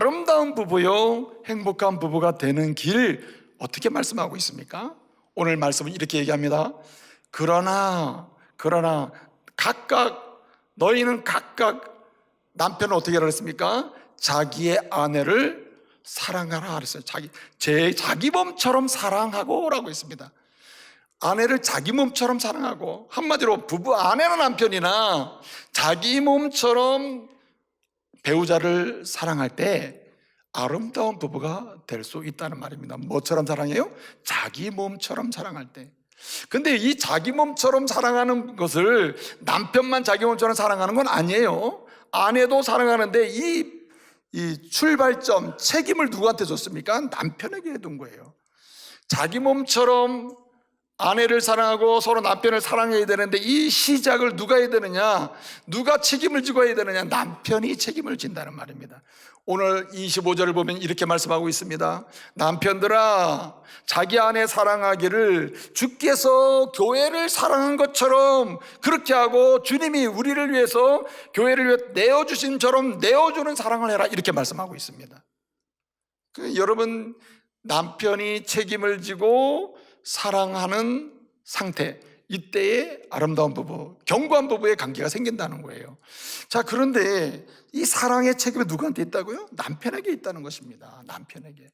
아름다운 부부요, 행복한 부부가 되는 길 어떻게 말씀하고 있습니까? 오늘 말씀은 이렇게 얘기합니다. 그러나 너희는 각각 남편은 어떻게 하라 했습니까? 자기의 아내를 사랑하라 그랬어요. 자기 몸처럼 사랑하고 라고 했습니다. 아내를 자기 몸처럼 사랑하고, 한마디로 부부, 아내나 남편이나 자기 몸처럼 배우자를 사랑할 때 아름다운 부부가 될 수 있다는 말입니다. 뭐처럼 사랑해요? 자기 몸처럼 사랑할 때. 근데 이 자기 몸처럼 사랑하는 것을 남편만 자기 몸처럼 사랑하는 건 아니에요. 아내도 사랑하는데 이 출발점, 책임을 누구한테 줬습니까? 남편에게 둔 거예요. 자기 몸처럼 아내를 사랑하고 서로 남편을 사랑해야 되는데 이 시작을 누가 해야 되느냐? 누가 책임을 지고 해야 되느냐? 남편이 책임을 진다는 말입니다. 오늘 25절을 보면 이렇게 말씀하고 있습니다. 남편들아, 자기 아내 사랑하기를 주께서 교회를 사랑한 것처럼 그렇게 하고 주님이 우리를 위해서 교회를 위해 내어주신처럼 내어주는 사랑을 해라, 이렇게 말씀하고 있습니다. 여러분, 남편이 책임을 지고 사랑하는 상태, 이때에 아름다운 부부, 견고한 부부의 관계가 생긴다는 거예요. 자, 그런데 이 사랑의 책임이 누구한테 있다고요? 남편에게 있다는 것입니다. 남편에게.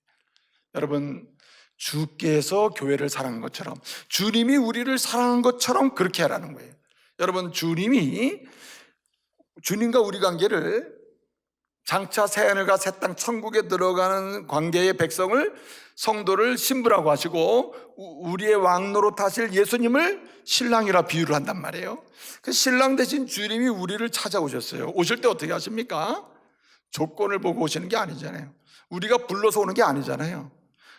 여러분, 주께서 교회를 사랑한 것처럼, 주님이 우리를 사랑한 것처럼 그렇게 하라는 거예요. 여러분, 주님과 우리 관계를, 장차 새하늘과 새 땅 천국에 들어가는 관계의 백성을, 성도를 신부라고 하시고 우리의 왕노릇 하실 예수님을 신랑이라 비유를 한단 말이에요. 그 신랑 대신 주님이 우리를 찾아오셨어요. 오실 때 어떻게 하십니까? 조건을 보고 오시는 게 아니잖아요. 우리가 불러서 오는 게 아니잖아요.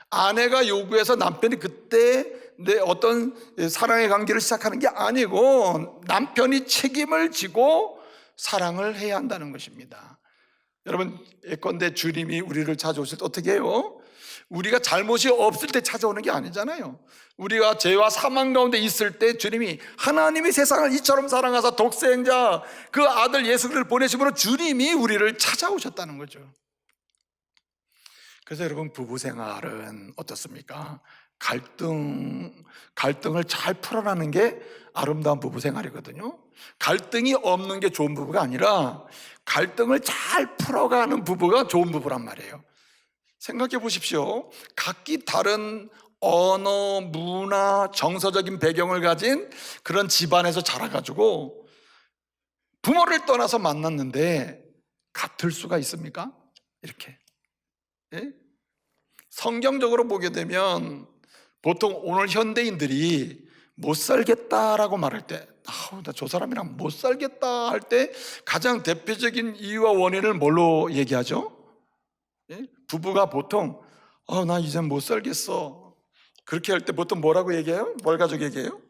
아내가 요구해서 남편이 그때 내 어떤 사랑의 관계를 시작하는 게 아니고 남편이 책임을 지고 사랑을 해야 한다는 것입니다. 여러분, 예컨대 주님이 우리를 찾아오실 때 어떻게 해요? 우리가 잘못이 없을 때 찾아오는 게 아니잖아요. 우리가 죄와 사망 가운데 있을 때 주님이, 하나님이 세상을 이처럼 사랑하사 독생자 그 아들 예수를 보내심으로 주님이 우리를 찾아오셨다는 거죠. 그래서 여러분, 부부 생활은 어떻습니까? 갈등을 잘 풀어나는 게 아름다운 부부 생활이거든요. 갈등이 없는 게 좋은 부부가 아니라 갈등을 잘 풀어가는 부부가 좋은 부부란 말이에요. 생각해 보십시오. 각기 다른 언어, 문화, 정서적인 배경을 가진 그런 집안에서 자라가지고 부모를 떠나서 만났는데 같을 수가 있습니까? 이렇게. 예? 성경적으로 보게 되면 보통 오늘 현대인들이 못 살겠다라고 말할 때, 나 저 사람이랑 못 살겠다 할 때 가장 대표적인 이유와 원인을 뭘로 얘기하죠? 예? 부부가 보통 나 이제 못 살겠어, 그렇게 할 때 보통 뭐라고 얘기해요? 뭘 가지고 얘기해요?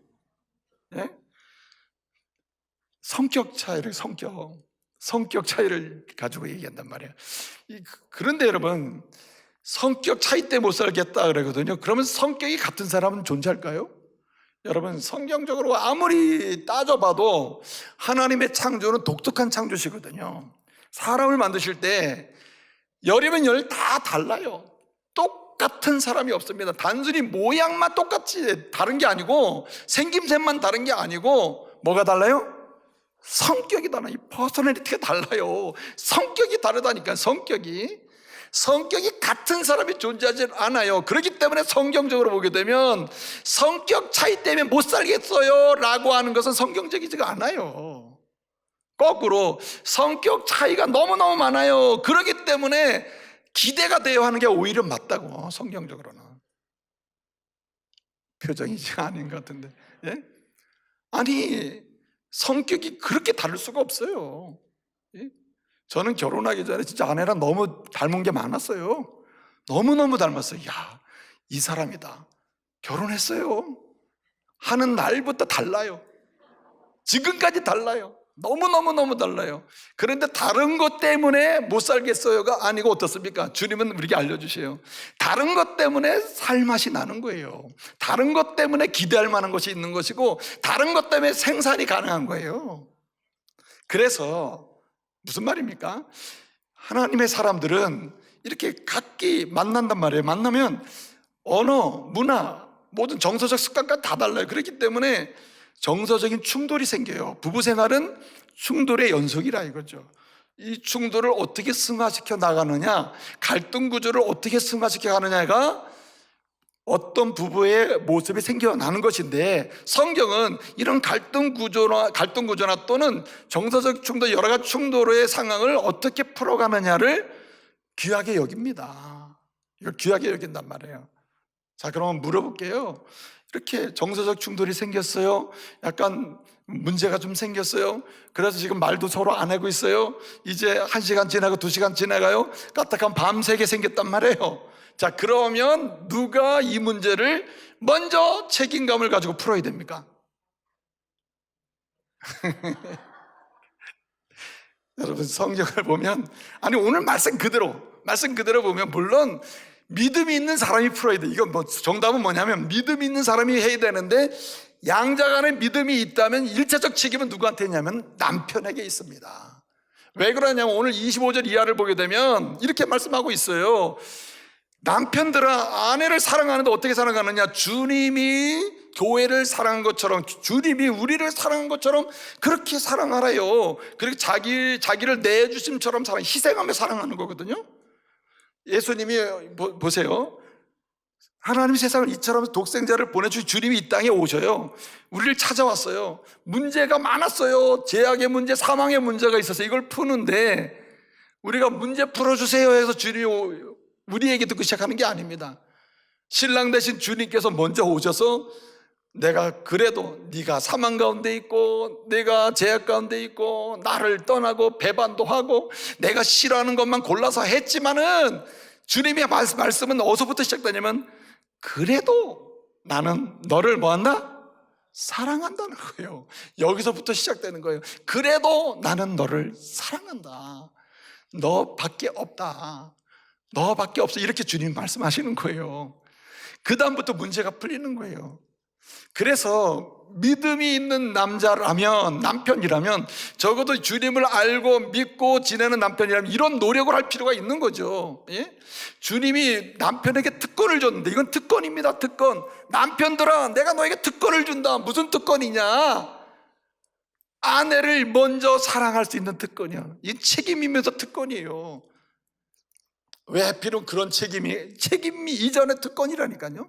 예? 성격 차이를 가지고 얘기한단 말이에요. 그런데 여러분, 성격 차이 때문에 못 살겠다 그러거든요. 그러면 성격이 같은 사람은 존재할까요? 여러분, 성경적으로 아무리 따져봐도 하나님의 창조는 독특한 창조시거든요. 사람을 만드실 때 열이면 열 다 달라요. 똑같은 사람이 없습니다. 단순히 모양만 똑같이 다른 게 아니고, 생김새만 다른 게 아니고 뭐가 달라요? 성격이 달라요. 퍼스널리티가 달라요. 성격이 다르다니까. 성격이 같은 사람이 존재하지 않아요. 그렇기 때문에 성경적으로 보게 되면 성격 차이 때문에 못 살겠어요 라고 하는 것은 성경적이지가 않아요. 거꾸로 성격 차이가 너무너무 많아요. 그렇기 때문에 기대가 되어 하는 게 오히려 맞다고, 성경적으로는. 표정이지 아닌 것 같은데. 예? 아니, 성격이 그렇게 다를 수가 없어요. 예? 저는 결혼하기 전에 진짜 아내랑 너무 닮은 게 많았어요. 너무너무 닮았어요. 야, 이 사람이다. 결혼했어요. 하는 날부터 달라요. 지금까지 달라요. 너무너무 달라요. 그런데 다른 것 때문에 못 살겠어요가 아니고 어떻습니까? 주님은 우리에게 알려주세요. 다른 것 때문에 살맛이 나는 거예요. 다른 것 때문에 기대할 만한 것이 있는 것이고, 다른 것 때문에 생산이 가능한 거예요. 그래서 무슨 말입니까? 하나님의 사람들은 이렇게 각기 만난단 말이에요. 만나면 언어, 문화, 모든 정서적 습관까지 다 달라요. 그렇기 때문에 정서적인 충돌이 생겨요. 부부 생활은 충돌의 연속이라 이거죠. 이 충돌을 어떻게 승화시켜 나가느냐, 갈등 구조를 어떻게 승화시켜 가느냐가 어떤 부부의 모습이 생겨나는 것인데, 성경은 이런 갈등 구조나 또는 정서적 충돌, 여러 가지 충돌의 상황을 어떻게 풀어가느냐를 귀하게 여깁니다. 이걸 귀하게 여긴단 말이에요. 자, 그러면 물어볼게요. 이렇게 정서적 충돌이 생겼어요. 약간 문제가 좀 생겼어요. 그래서 지금 말도 서로 안 하고 있어요. 이제 1시간 지나고 2시간 지나가요. 까딱한 밤새게 생겼단 말이에요. 자, 그러면 누가 이 문제를 먼저 책임감을 가지고 풀어야 됩니까? 여러분, 성경을 보면, 아니 오늘 말씀 그대로 보면, 물론 믿음이 있는 사람이 풀어야 돼. 이건 뭐 정답은 뭐냐면, 믿음이 있는 사람이 해야 되는데, 양자 간에 믿음이 있다면 일차적 책임은 누구한테 있냐면 남편에게 있습니다. 왜 그러냐면 오늘 25절 이하를 보게 되면 이렇게 말씀하고 있어요. 남편들아, 아내를 사랑하는데 어떻게 사랑하느냐? 주님이 교회를 사랑한 것처럼, 주님이 우리를 사랑한 것처럼 그렇게 사랑하라요. 그리고 자기를 내주심처럼 희생하며 사랑하는 거거든요. 예수님이 보세요. 하나님이 세상을 이처럼 독생자를 보내주신 주님이 이 땅에 오셔요. 우리를 찾아왔어요. 문제가 많았어요. 죄악의 문제, 사망의 문제가 있어서 이걸 푸는데, 우리가 문제 풀어주세요 해서 주님이 우리에게 듣고 시작하는 게 아닙니다. 신랑 대신 주님께서 먼저 오셔서, 내가 그래도 네가 사망 가운데 있고 내가 죄악 가운데 있고 나를 떠나고 배반도 하고 내가 싫어하는 것만 골라서 했지만은, 주님의 말씀은 어디서부터 시작되냐면, 그래도 나는 너를 뭐한다? 사랑한다는 거예요. 여기서부터 시작되는 거예요. 그래도 나는 너를 사랑한다. 너밖에 없다. 너밖에 없어. 이렇게 주님 말씀하시는 거예요. 그 다음부터 문제가 풀리는 거예요. 그래서 믿음이 있는 남편이라면 적어도 주님을 알고 믿고 지내는 남편이라면 이런 노력을 할 필요가 있는 거죠. 예? 주님이 남편에게 특권을 줬는데, 이건 특권입니다. 특권. 남편들아, 내가 너에게 특권을 준다. 무슨 특권이냐? 아내를 먼저 사랑할 수 있는 특권이야. 이 책임이면서 특권이에요. 왜 하필은 그런 책임이 이전의 특권이라니까요.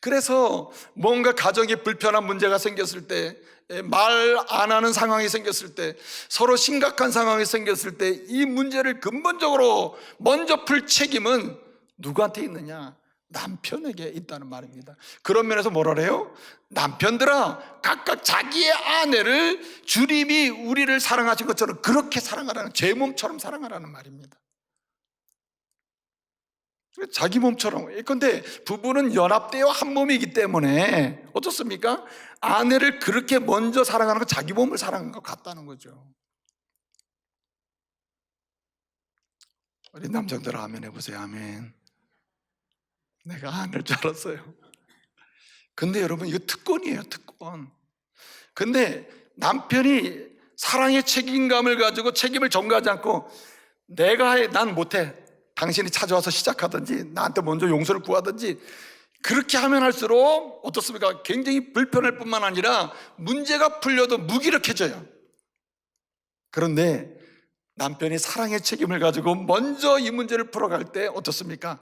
그래서 뭔가 가정에 불편한 문제가 생겼을 때, 말 안 하는 상황이 생겼을 때, 서로 심각한 상황이 생겼을 때, 이 문제를 근본적으로 먼저 풀 책임은 누구한테 있느냐? 남편에게 있다는 말입니다. 그런 면에서 뭐라 그래요? 남편들아, 각각 자기의 아내를 주님이 우리를 사랑하신 것처럼 그렇게 사랑하라는, 제 몸처럼 사랑하라는 말입니다. 자기 몸처럼. 그런데 부부는 연합되어 한 몸이기 때문에 어떻습니까? 아내를 그렇게 먼저 사랑하는 건 자기 몸을 사랑하는 것 같다는 거죠. 우리 남성들 아멘 해보세요. 아멘. 내가 안 할 줄 알았어요. 근데 여러분, 이거 특권이에요. 특권. 근데 남편이 사랑의 책임감을 가지고 책임을 전가하지 않고, 난 못해, 당신이 찾아와서 시작하든지 나한테 먼저 용서를 구하든지, 그렇게 하면 할수록 어떻습니까? 굉장히 불편할 뿐만 아니라 문제가 풀려도 무기력해져요. 그런데 남편이 사랑의 책임을 가지고 먼저 이 문제를 풀어갈 때 어떻습니까?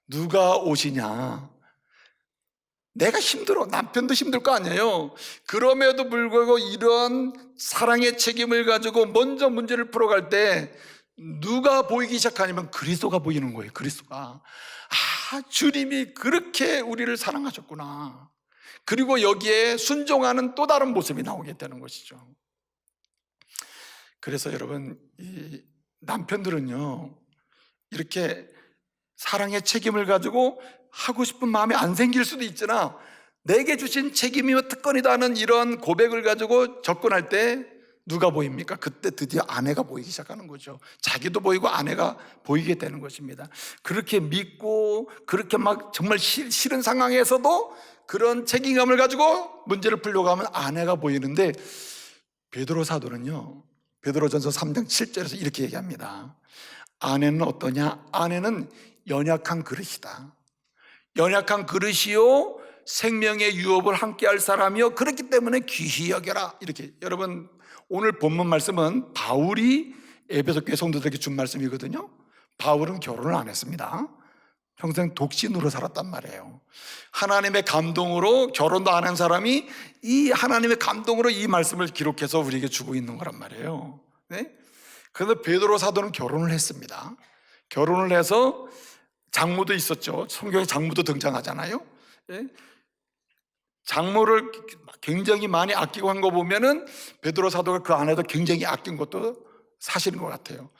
누가 오시냐? 내가 힘들어. 남편도 힘들 거 아니에요. 그럼에도 불구하고 이런 사랑의 책임을 가지고 먼저 문제를 풀어갈 때 누가 보이기 시작하냐면 그리스도가 보이는 거예요. 그리스도가. 주님이 그렇게 우리를 사랑하셨구나. 그리고 여기에 순종하는 또 다른 모습이 나오게 되는 것이죠. 그래서 여러분, 이 남편들은요, 이렇게 사랑의 책임을 가지고 하고 싶은 마음이 안 생길 수도 있으나, 내게 주신 책임이며 특권이다 하는 이런 고백을 가지고 접근할 때 누가 보입니까? 그때 드디어 아내가 보이기 시작하는 거죠. 자기도 보이고 아내가 보이게 되는 것입니다. 그렇게 믿고, 그렇게 막 정말 싫은 상황에서도 그런 책임감을 가지고 문제를 풀려고 하면 아내가 보이는데, 베드로 사도는요, 베드로전서 3장 7절에서 이렇게 얘기합니다. 아내는 어떠냐? 아내는 연약한 그릇이다. 연약한 그릇이요 생명의 유업을 함께할 사람이요 그렇기 때문에 귀히 여겨라. 이렇게 여러분 오늘 본문 말씀은 바울이 에베소 교회 성도들에게 준 말씀이거든요. 바울은 결혼을 안 했습니다. 평생 독신으로 살았단 말이에요. 하나님의 감동으로 결혼도 안 한 사람이 이 하나님의 감동으로 이 말씀을 기록해서 우리에게 주고 있는 거란 말이에요. 네? 그런데 베드로 사도는 결혼을 했습니다. 결혼을 해서 장모도 있었죠. 성경에 장모도 등장하잖아요. 예? 장모를 굉장히 많이 아끼고 한 거 보면은 베드로 사도가 그 안에도 굉장히 아낀 것도 사실인 것 같아요.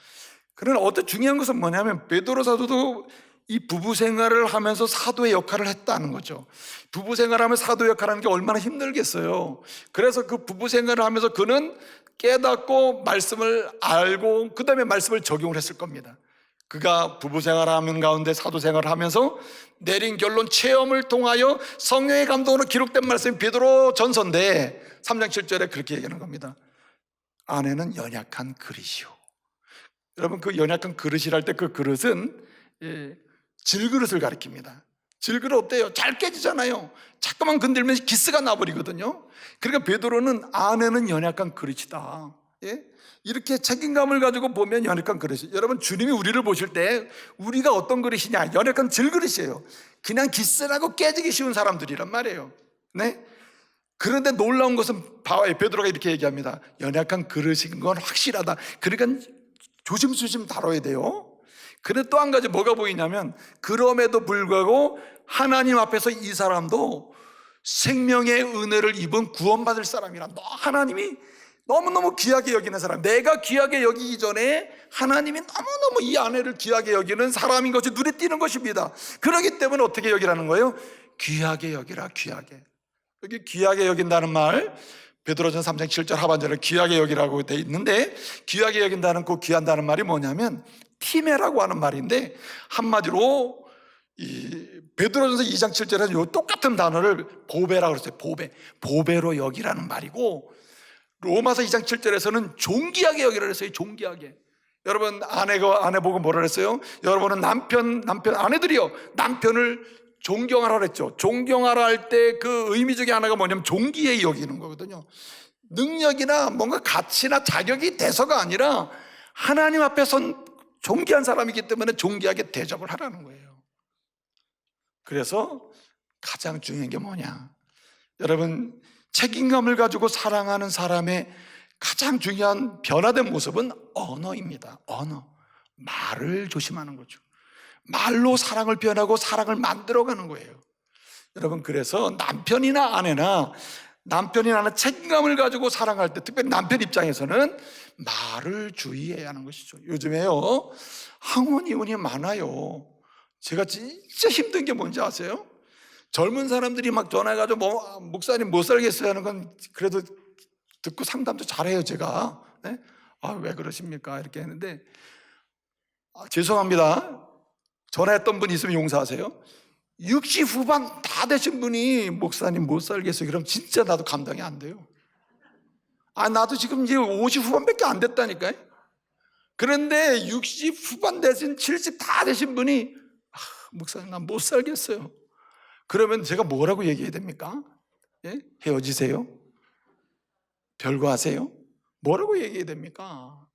그러나 어떤 중요한 것은 뭐냐면 베드로 사도도 이 부부 생활을 하면서 사도의 역할을 했다는 거죠. 부부 생활하면 사도 역할하는 게 얼마나 힘들겠어요. 그래서 그 부부 생활을 하면서 그는 깨닫고 말씀을 알고 그 다음에 말씀을 적용을 했을 겁니다. 그가 부부 생활하는 가운데 사도 생활을 하면서 내린 결론 체험을 통하여 성령의 감동으로 기록된 말씀이 베드로 전서인데 3장 7절에 그렇게 얘기하는 겁니다. 아내는 연약한 그릇이요. 여러분 그 연약한 그릇이랄 때 그 그릇은 질그릇을 가리킵니다. 질그릇 어때요? 잘 깨지잖아요. 자꾸만 건들면 기스가 나버리거든요. 그러니까 베드로는 아내는 연약한 그릇이다. 예? 이렇게 책임감을 가지고 보면 연약한 그릇이. 여러분 주님이 우리를 보실 때 우리가 어떤 그릇이냐? 연약한 질그릇이에요. 그냥 기스나고 깨지기 쉬운 사람들이란 말이에요. 네? 그런데 놀라운 것은 베드로가 이렇게 얘기합니다. 연약한 그릇인 건 확실하다. 그러니까 조심조심 다뤄야 돼요. 그런데 또 한 가지 뭐가 보이냐면 그럼에도 불구하고 하나님 앞에서 이 사람도 생명의 은혜를 입은 구원받을 사람이라. 하나님이 너무너무 귀하게 여기는 사람, 내가 귀하게 여기기 전에 하나님이 너무너무 이 아내를 귀하게 여기는 사람인 것이 눈에 띄는 것입니다. 그렇기 때문에 어떻게 여기라는 거예요? 귀하게 여기라. 귀하게. 여기 귀하게 여긴다는 말 베드로전서 3장 7절 하반절에 귀하게 여기라고 돼 있는데 귀하게 여긴다는 그 귀한다는 말이 뭐냐면 티메라고 하는 말인데 한마디로 이 베드로전서 2장 7절에는 요 똑같은 단어를 보배라고 그랬어요. 보배로 여기라는 말이고 로마서 2장 7절에서는 존귀하게 여기라 그랬어요. 존귀하게. 여러분 아내 보고 뭐라 그랬어요? 여러분은 아내들이요 남편을 존경하라 그랬죠. 존경하라 할 때 그 의미 중에 하나가 뭐냐면 존귀에 여기는 거거든요. 능력이나 뭔가 가치나 자격이 돼서가 아니라 하나님 앞에 선 존귀한 사람이기 때문에 존귀하게 대접을 하라는 거예요. 그래서 가장 중요한 게 뭐냐? 여러분 책임감을 가지고 사랑하는 사람의 가장 중요한 변화된 모습은 언어입니다. 언어. 말을 조심하는 거죠. 말로 사랑을 표현하고 사랑을 만들어가는 거예요. 여러분 그래서 남편이나 아내나 책임감을 가지고 사랑할 때 특별히 남편 입장에서는 말을 주의해야 하는 것이죠. 요즘에요 항혼이혼이 많아요. 제가 진짜 힘든 게 뭔지 아세요? 젊은 사람들이 막 전화해가지고 목사님 못 살겠어요 하는 건 그래도 듣고 상담도 잘해요 제가. 네? 왜 그러십니까 이렇게 했는데 죄송합니다. 전화했던 분 있으면 용서하세요. 60 후반 다 되신 분이 목사님 못 살겠어요 그럼 진짜 나도 감당이 안 돼요. 나도 지금 이제 50 후반밖에 안 됐다니까요. 그런데 60 후반 되신 70 다 되신 분이 목사님 나 못 살겠어요. 그러면 제가 뭐라고 얘기해야 됩니까? 예? 헤어지세요? 별거 하세요? 뭐라고 얘기해야 됩니까?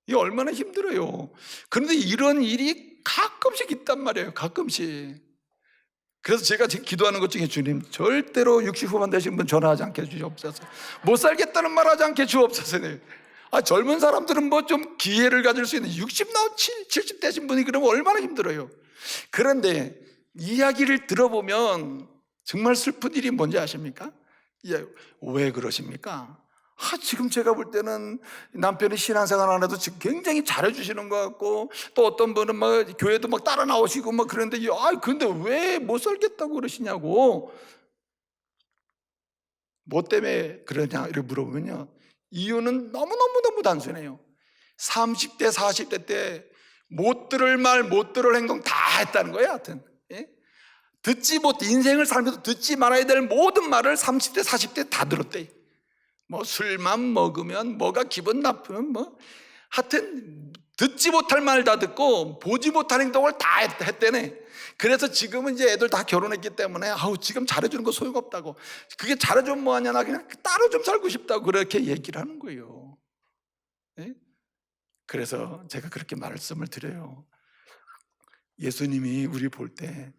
이게 얼마나 힘들어요. 그런데 이런 일이 가끔씩 있단 말이에요. 가끔씩. 그래서 제가 지금 기도하는 것 중에 주님 절대로 60 후반 되신 분 전화하지 않게 주시옵소서. 못 살겠다는 말 하지 않게 주옵소서. 젊은 사람들은 뭐 좀 기회를 가질 수 있는 60 70 되신 분이 그러면 얼마나 힘들어요. 그런데 이야기를 들어보면 정말 슬픈 일이 뭔지 아십니까? 왜 그러십니까? 지금 제가 볼 때는 남편이 신앙생활 안 해도 지금 굉장히 잘해주시는 것 같고 또 어떤 분은 막 교회도 막 따라 나오시고 막 그런데 근데 왜 못 살겠다고 그러시냐고. 뭐 때문에 그러냐 이렇게 물어보면요 이유는 너무너무 단순해요. 30대 40대 때 못 들을 말 못 들을 행동 다 했다는 거예요. 하여튼 인생을 살면서 듣지 말아야 될 모든 말을 30대 40대 다 들었대. 뭐 술만 먹으면 뭐가 기분 나쁘면 하여튼 듣지 못할 말 다 듣고 보지 못할 행동을 다 했대네. 그래서 지금은 이제 애들 다 결혼했기 때문에 아우 지금 잘해주는 거 소용없다고, 그게 잘해주면 뭐하냐, 나 그냥 따로 좀 살고 싶다고 그렇게 얘기를 하는 거예요. 예? 그래서 제가 그렇게 말씀을 드려요. 예수님이 우리 볼 때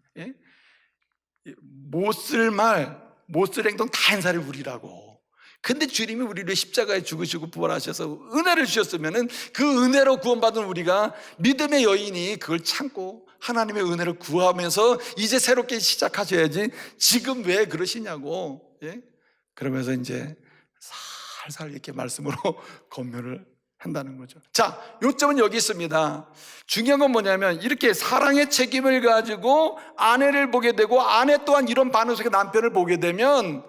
못 쓸 말, 못 쓸 행동 다 한 사람이 우리라고. 근데 주님이 우리를 십자가에 죽으시고 부활하셔서 은혜를 주셨으면은 그 은혜로 구원받은 우리가, 믿음의 여인이 그걸 참고 하나님의 은혜를 구하면서 이제 새롭게 시작하셔야지 지금 왜 그러시냐고. 그러면서 이제 살살 이렇게 말씀으로 권면을 한다는 거죠. 자, 요점은 여기 있습니다. 중요한 건 뭐냐면, 이렇게 사랑의 책임을 가지고 아내를 보게 되고 아내 또한 이런 반응 속에 남편을 보게 되면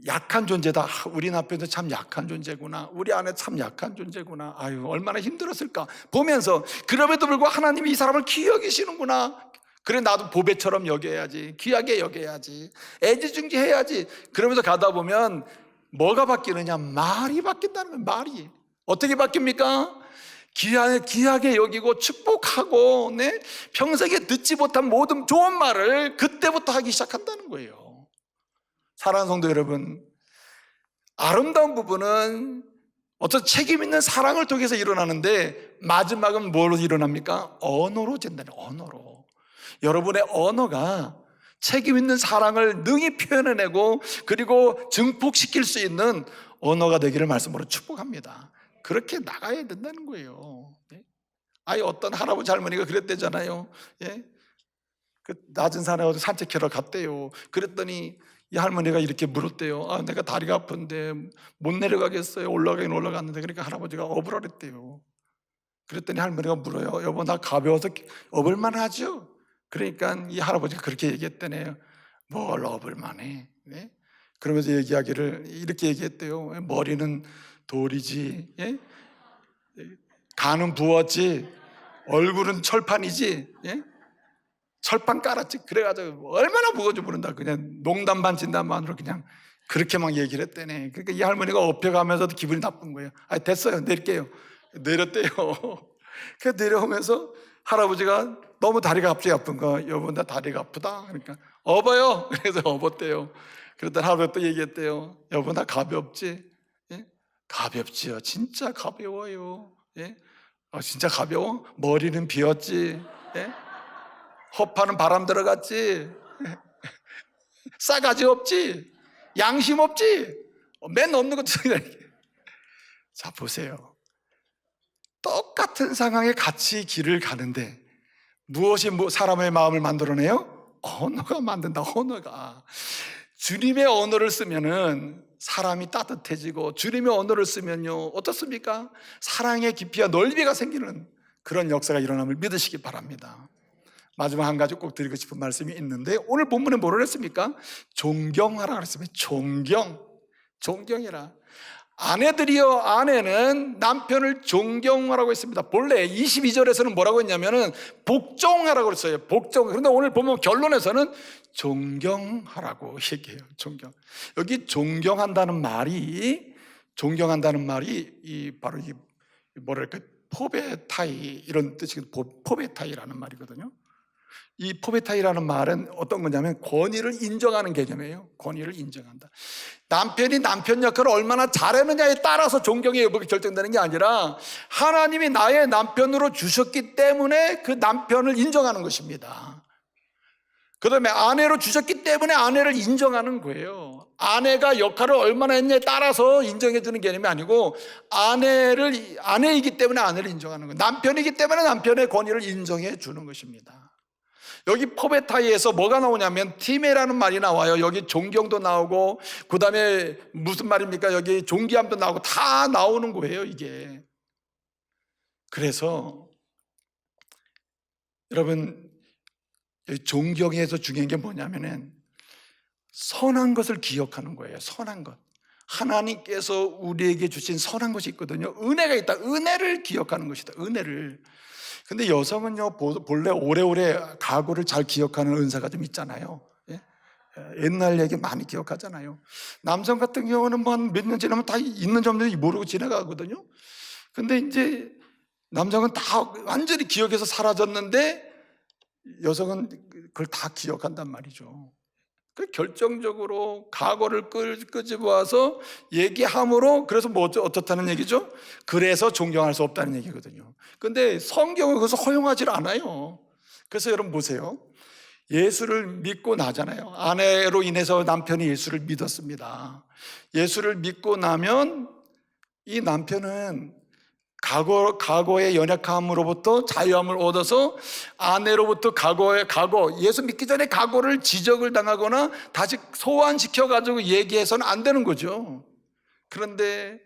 약한 존재다. 우리 남편도 참 약한 존재구나, 우리 아내 참 약한 존재구나, 아유 얼마나 힘들었을까 보면서, 그럼에도 불구하고 하나님이 이 사람을 귀히 여기시는구나, 그래 나도 보배처럼 여겨야지, 귀하게 여겨야지, 애지중지해야지, 그러면서 가다 보면 뭐가 바뀌느냐, 말이 바뀐다는 거예요. 말이 어떻게 바뀝니까? 귀하게 여기고 축복하고, 평생에 듣지 못한 모든 좋은 말을 그때부터 하기 시작한다는 거예요. 사랑하는 성도 여러분, 아름다운 부분은 어떤 책임 있는 사랑을 통해서 일어나는데, 마지막은 뭘로 일어납니까? 언어로 된다는, 언어로. 여러분의 언어가 책임 있는 사랑을 능히 표현해내고 그리고 증폭시킬 수 있는 언어가 되기를 말씀으로 축복합니다. 그렇게 나가야 된다는 거예요. 어떤 할아버지 할머니가 그랬대잖아요. 그 낮은 산에 어디 산책하러 갔대요. 그랬더니 이 할머니가 이렇게 물었대요. 내가 다리가 아픈데 못 내려가겠어요. 올라가긴 올라갔는데. 그러니까 할아버지가 업으라 그랬대요. 그랬더니 할머니가 물어요. 여보, 나 가벼워서 업을만 하죠? 그러니까 이 할아버지가 그렇게 얘기했대네요. 뭘 업을만 해? 그러면서 이야기를 이렇게 얘기했대요. 머리는 돌이지, 간은 부었지, 얼굴은 철판이지, 철판 깔았지. 그래가지고 얼마나 무거운지 모른다. 그냥 농담 반 진담 반으로 그냥 그렇게 막 얘기를 했대네. 그러니까 이 할머니가 업혀가면서도 기분이 나쁜 거예요. 됐어요, 내릴게요. 내렸대요. 그래서 내려오면서 할아버지가 너무 다리가 갑자기 아픈 거, 여보 나 다리가 아프다. 그러니까 업어요. 그래서 업었대요. 그랬더니 할아버지가 또 얘기했대요. 여보 나 가볍지? 가볍지요. 진짜 가벼워요. 진짜 가벼워? 머리는 비었지? 허파는 바람 들어갔지? 싸가지 없지? 양심 없지? 맨 없는 것도. 자, 보세요. 똑같은 상황에 같이 길을 가는데 무엇이 사람의 마음을 만들어내요? 언어가 만든다. 언어가. 주님의 언어를 쓰면은 사람이 따뜻해지고, 주님의 언어를 쓰면요 어떻습니까? 사랑의 깊이와 넓이가 생기는 그런 역사가 일어남을 믿으시기 바랍니다. 마지막 한 가지 꼭 드리고 싶은 말씀이 있는데, 오늘 본문에 뭐를 했습니까? 존경하라 그랬습니다. 존경이라. 아내들이여, 아내는 남편을 존경하라고 했습니다. 본래 22절에서는 뭐라고 했냐면은 복종하라고 그랬어요. 복종. 그런데 오늘 보면 결론에서는 존경하라고 얘기해요. 존경. 여기 존경한다는 말이 바로 이 뭐랄까 포베타이, 이런 뜻이 포베타이라는 말이거든요. 이 포베타이라는 말은 어떤 거냐면 권위를 인정하는 개념이에요. 권위를 인정한다. 남편이 남편 역할을 얼마나 잘했느냐에 따라서 존경의 여부가 결정되는 게 아니라, 하나님이 나의 남편으로 주셨기 때문에 그 남편을 인정하는 것입니다. 그 다음에 아내로 주셨기 때문에 아내를 인정하는 거예요. 아내가 역할을 얼마나 했냐에 따라서 인정해 주는 개념이 아니고, 아내이기 때문에 아내를 인정하는 거예요. 남편이기 때문에 남편의 권위를 인정해 주는 것입니다. 여기 포베타이에서 뭐가 나오냐면 티메라는 말이 나와요. 여기 존경도 나오고, 그 다음에 무슨 말입니까? 여기 존귀함도 나오고, 다 나오는 거예요, 이게. 그래서 여러분, 존경에서 중요한 게 뭐냐면은 선한 것을 기억하는 거예요. 선한 것. 하나님께서 우리에게 주신 선한 것이 있거든요. 은혜가 있다. 은혜를 기억하는 것이다. 은혜를. 근데 여성은요, 본래 오래오래 과거를 잘 기억하는 은사가 좀 있잖아요. 옛날 얘기 많이 기억하잖아요. 남성 같은 경우는 뭐 몇 년 지나면 다 있는 점들이 모르고 지나가거든요. 근데 이제 남성은 다 완전히 기억에서 사라졌는데 여성은 그걸 다 기억한단 말이죠. 그 결정적으로 과거를 끄집어와서 얘기함으로, 그래서 뭐 어떻다는 얘기죠? 그래서 존경할 수 없다는 얘기거든요. 근데 성경은 그것을 허용하지 않아요. 그래서 여러분 보세요. 예수를 믿고 나잖아요. 아내로 인해서 남편이 예수를 믿었습니다. 예수를 믿고 나면 이 남편은 과거의 연약함으로부터 자유함을 얻어서 아내로부터 예수 믿기 전에 과거를 지적을 당하거나 다시 소환시켜가지고 얘기해서는 안 되는 거죠. 그런데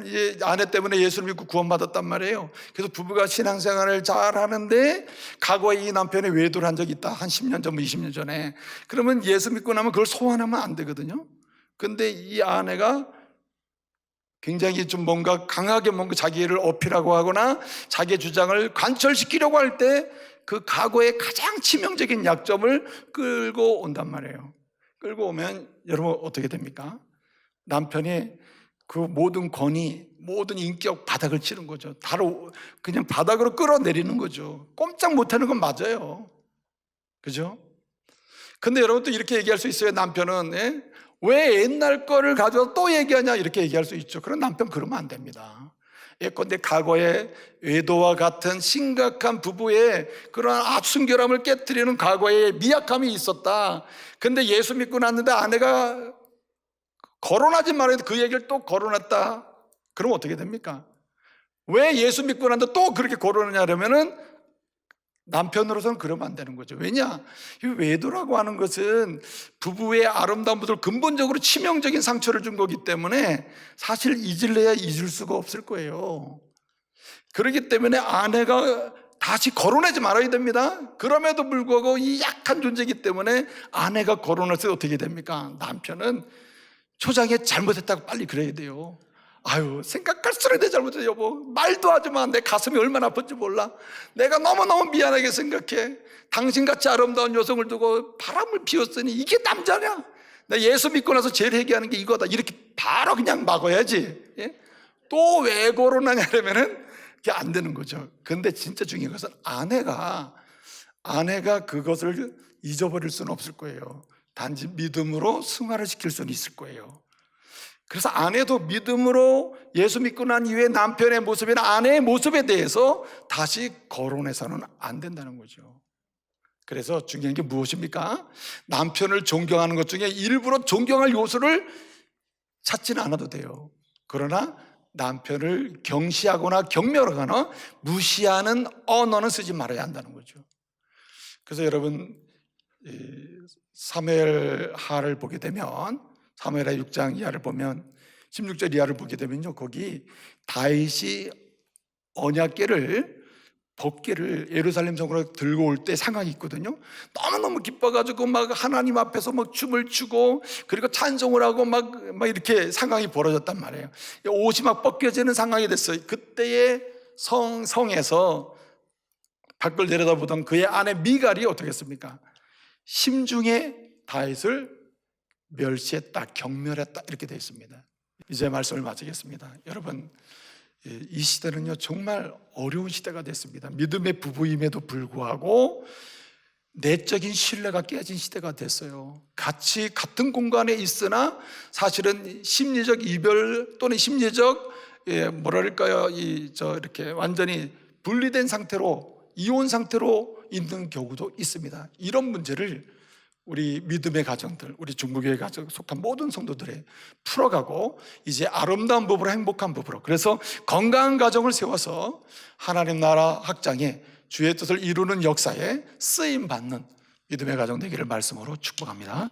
이제 아내 때문에 예수를 믿고 구원받았단 말이에요. 그래서 부부가 신앙생활을 잘 하는데 과거에 이 남편이 외도를 한 적이 있다. 한 10년 전, 20년 전에. 그러면 예수 믿고 나면 그걸 소환하면 안 되거든요. 근데 이 아내가 굉장히 좀 뭔가 강하게 뭔가 자기를 어필하고 하거나 자기의 주장을 관철시키려고 할 때 그 과거의 가장 치명적인 약점을 끌고 온단 말이에요. 끌고 오면 여러분 어떻게 됩니까? 남편이 그 모든 권위, 모든 인격 바닥을 치는 거죠. 바로 그냥 바닥으로 끌어내리는 거죠. 꼼짝 못하는 건 맞아요. 그죠? 근데 여러분 또 이렇게 얘기할 수 있어요. 남편은 왜 옛날 거를 가져와서 또 얘기하냐 이렇게 얘기할 수 있죠. 그런 남편 그러면 안 됩니다. 예컨대 과거에 외도와 같은 심각한 부부의 그런 순결함을 깨뜨리는 과거에 미약함이 있었다. 근데 예수 믿고 났는데 아내가 거론하지 말아야 그 얘기를 또 거론했다. 그럼 어떻게 됩니까? 왜 예수 믿고 났는데 또 그렇게 거론하냐면은 남편으로서는 그러면 안 되는 거죠. 왜냐? 이 외도라고 하는 것은 부부의 아름다움보다 근본적으로 치명적인 상처를 준 거기 때문에 사실 잊을래야 잊을 수가 없을 거예요. 그렇기 때문에 아내가 다시 거론하지 말아야 됩니다. 그럼에도 불구하고 이 약한 존재이기 때문에 아내가 거론해서 어떻게 됩니까? 남편은 초장에 잘못했다고 빨리 그래야 돼요. 아유, 생각할수록 내 잘못해 여보. 말도 하지 마. 내 가슴이 얼마나 아픈지 몰라. 내가 너무너무 미안하게 생각해. 당신같이 아름다운 여성을 두고 바람을 피웠으니 이게 남자냐? 나 예수 믿고 나서 제일 회개하는 게 이거다. 이렇게 바로 그냥 막아야지. 예? 또 왜 거론하냐면은 그게 안 되는 거죠. 근데 진짜 중요한 것은 아내가 그것을 잊어버릴 수는 없을 거예요. 단지 믿음으로 승화를 시킬 수는 있을 거예요. 그래서 아내도 믿음으로 예수 믿고 난 이후에 남편의 모습이나 아내의 모습에 대해서 다시 거론해서는 안 된다는 거죠. 그래서 중요한 게 무엇입니까? 남편을 존경하는 것 중에 일부러 존경할 요소를 찾지는 않아도 돼요. 그러나 남편을 경시하거나 경멸하거나 무시하는 언어는 쓰지 말아야 한다는 거죠. 그래서 여러분 사무엘하를 보게 되면 사무엘하 6장 이하를 보면 16절 이하를 보게 되면요, 거기 다윗이 법궤를 예루살렘 성으로 들고 올 때 상황이 있거든요. 너무너무 기뻐가지고 막 하나님 앞에서 막 춤을 추고 그리고 찬송을 하고 막 이렇게 상황이 벌어졌단 말이에요. 옷이 막 벗겨지는 상황이 됐어요. 그때의 성에서 밖을 내려다보던 그의 아내 미갈이 어떻게 했습니까? 심중에 다윗을 멸시했다, 경멸했다 이렇게 되어 있습니다. 이제 말씀을 마치겠습니다. 여러분, 이 시대는요 정말 어려운 시대가 됐습니다. 믿음의 부부임에도 불구하고 내적인 신뢰가 깨진 시대가 됐어요. 같은 공간에 있으나 사실은 심리적 이별 또는 심리적 이렇게 완전히 분리된 상태로, 이혼 상태로 있는 경우도 있습니다. 이런 문제를 우리 믿음의 가정들, 우리 중보교회 가정 속한 모든 성도들이 풀어가고 이제 아름다운 부부로, 행복한 부부로, 그래서 건강한 가정을 세워서 하나님 나라 확장에 주의 뜻을 이루는 역사에 쓰임받는 믿음의 가정 되기를 말씀으로 축복합니다.